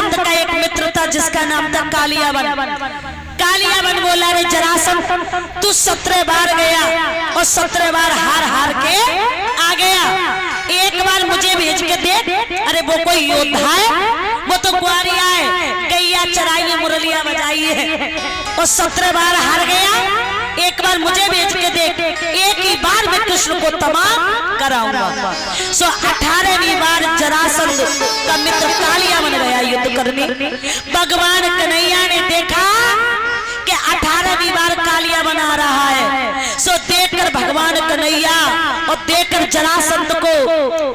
जरासंध का एक मित्र था जिसका नाम था कालियावन। कालियावन बोला, रे जरासंध तू 17 बार गया और 17 बार हार हार के आ गया, एक बार मुझे भेज के देख। अरे वो कोई योद्धा है? वो तो ग्वारिया है, गैया चराइए मुरलिया बजाइए, और 17 बार हार गया, एक बार मुझे भेज के देख, एक ही बार में कृष्ण को तमाम कराऊंगा। 18वीं बार जरासंध का मित्र कालियावन गया युद्ध करने। भगवान कन्हैया ने देखा कि 18वीं बार कालियावन आ रहा है, सो देखकर भगवान कन्हैया और देखकर जरासंध को,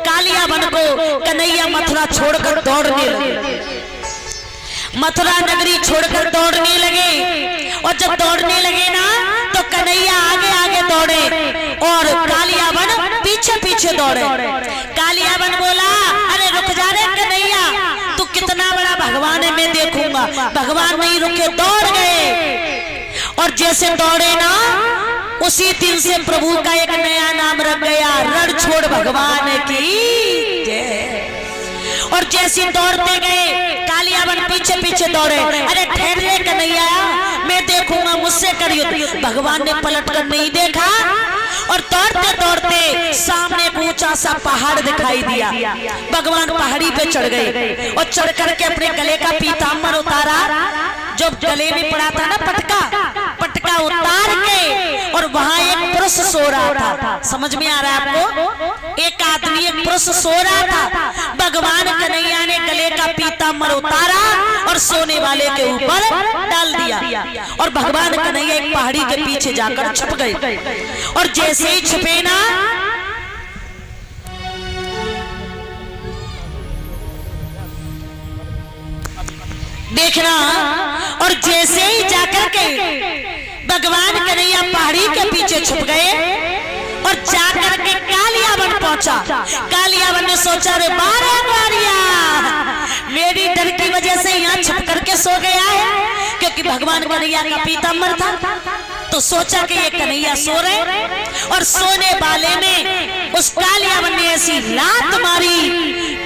कालियावन को, कन्हैया मथुरा छोड़कर दौड़ने लगे। मथुरा नगरी छोड़कर दौड़ने लगे, और जब दौड़ने लगे ना तो कन्हैया आगे आगे दौड़े और कालियावन पीछे पीछे दौड़े। कालियावन बोला, अरे रुक जा रे कन्हैया, तू कितना बड़ा भगवान है, मैं देखूंगा। भगवान नहीं रुके, दौड़ गए, और जैसे दौड़े ना उसी दिन से प्रभु का एक नया नाम रख गया, रण छोड़ भगवान की जय। और जैसे दौड़ते गए, कालियावन पीछे पीछे दौड़े। अरे ठहर रे कन्हैया, मैं देखूंगा, मुझसे कर युद्ध। भगवान ने पलट कर नहीं देखा, और दौड़ते दौड़ते सामने एक ऊंचा सा पहाड़ दिखाई दिया। भगवान पहाड़ी पे चढ़ गए और चढ़ करके अपने गले का पीताम्बर उतारा, जो गले में पड़ा था ना पटका, पटका उतार के, और वहां एक पुरुष सो रहा था। समझ में आ रहा है आपको? एक आदमी, एक पुरुष सो रहा था। भगवान कन्हैया ने गले का पीताम्बर उतारा और सोने वाले के ऊपर डाल दिया, और भगवान कन्हैया एक पहाड़ी के पीछे जाकर छुप गए। और जैसे ही छुपे ना, देखना, और जैसे ही जाकर के भगवान कन्हैया पहाड़ी के पीछे छुप गए, और जाकर के कालियावन पहुंचा। कालियावन ने सोचा, रे बारे ग्वारिया, मेरी डर की वजह से यहाँ छुप करके सो गया है, क्योंकि भगवान कन्हैया का पीताम्बर था। तो सोचा कि ये कन्हैया सो रहे, और सोने वाले ने, उस कालियावन ने ऐसी लात मारी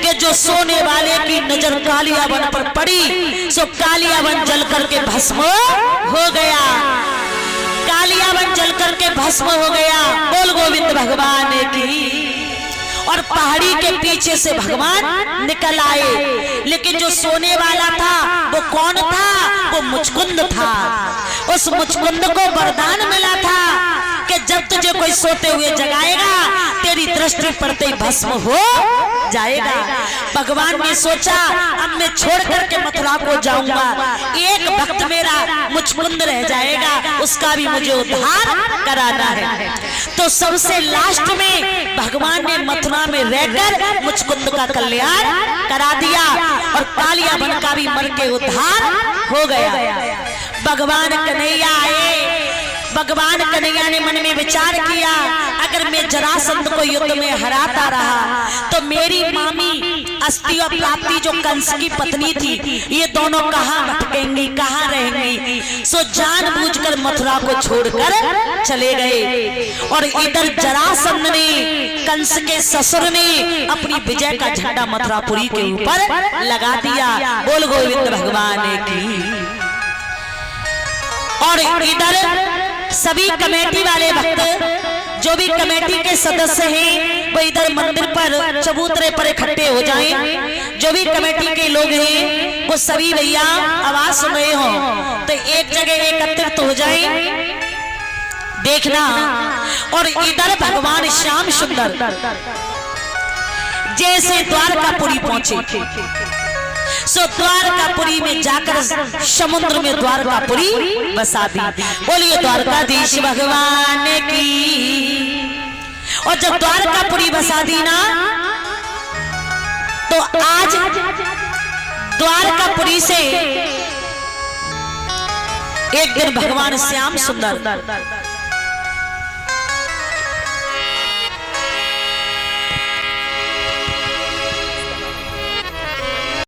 कि जो सोने वाले की नजर कालियावन पर पड़ी, सो कालियावन जल करके भस्म हो गया। कालियावन जल करके भस्म हो गया। बोल गोविंद भगवान की। और पहाड़ी के पीछे से भगवान निकल आए, लेकिन जो सोने वाला था वो कौन था? वो मुचकुंद था। उस मुचकुंद को वरदान मिला था कि जब तुझे कोई सोते हुए जगाएगा, तेरी दृष्टि पड़ते ही भस्म हो जाएगा। भगवान ने सोचा, अब मैं छोड़ करके मथुरा को जाऊंगा, एक भक्त मेरा मुचकुंद रह जाएगा, उसका भी मुझे उद्धार कराना है। तो सबसे लास्ट में भगवान ने मथुरा में रहकर मुचकुंद का कल्याण करा दिया, और कालियावन का भी मर के उद्धार हो गया। भगवान कन्हैया आए। भगवान कन्हैया ने मन में विचार किया, अगर मैं जरासंध को युद्ध में हराता रहा तो मेरी मामी अस्ति और प्राप्ति जो कंस की पत्नी थी, ये दोनों कहाँ भटकेंगी, कहाँ रहेंगी। सो जानबूझकर मथुरा को छोड़कर चले गए, और इधर जरासंध ने, कंस के ससुर ने, अपनी विजय का झंडा मथुरापुरी के ऊपर लगा दिया। बोल गोविंद भगवान की। और इधर सभी कमेटी वाले भक्त, जो भी कमेटी के सदस्य हैं, वो इधर मंदिर पर चबूतरे पर इकट्ठे हो जाएं। जो भी कमेटी के लोग हैं वो सभी भैया आवाज सुन रहे हो तो एक जगह एकत्रित हो जाएं, देखना। और इधर भगवान श्याम सुंदर जैसे द्वारकापुरी पहुंचे, सो द्वारकापुरी में जाकर समुद्र में द्वारकापुरी बसा दी। बोलिए द्वारकाधीश भगवान की। और जब द्वारकापुरी बसा दी ना, तो आज द्वारकापुरी से एक दिन भगवान श्याम सुंदर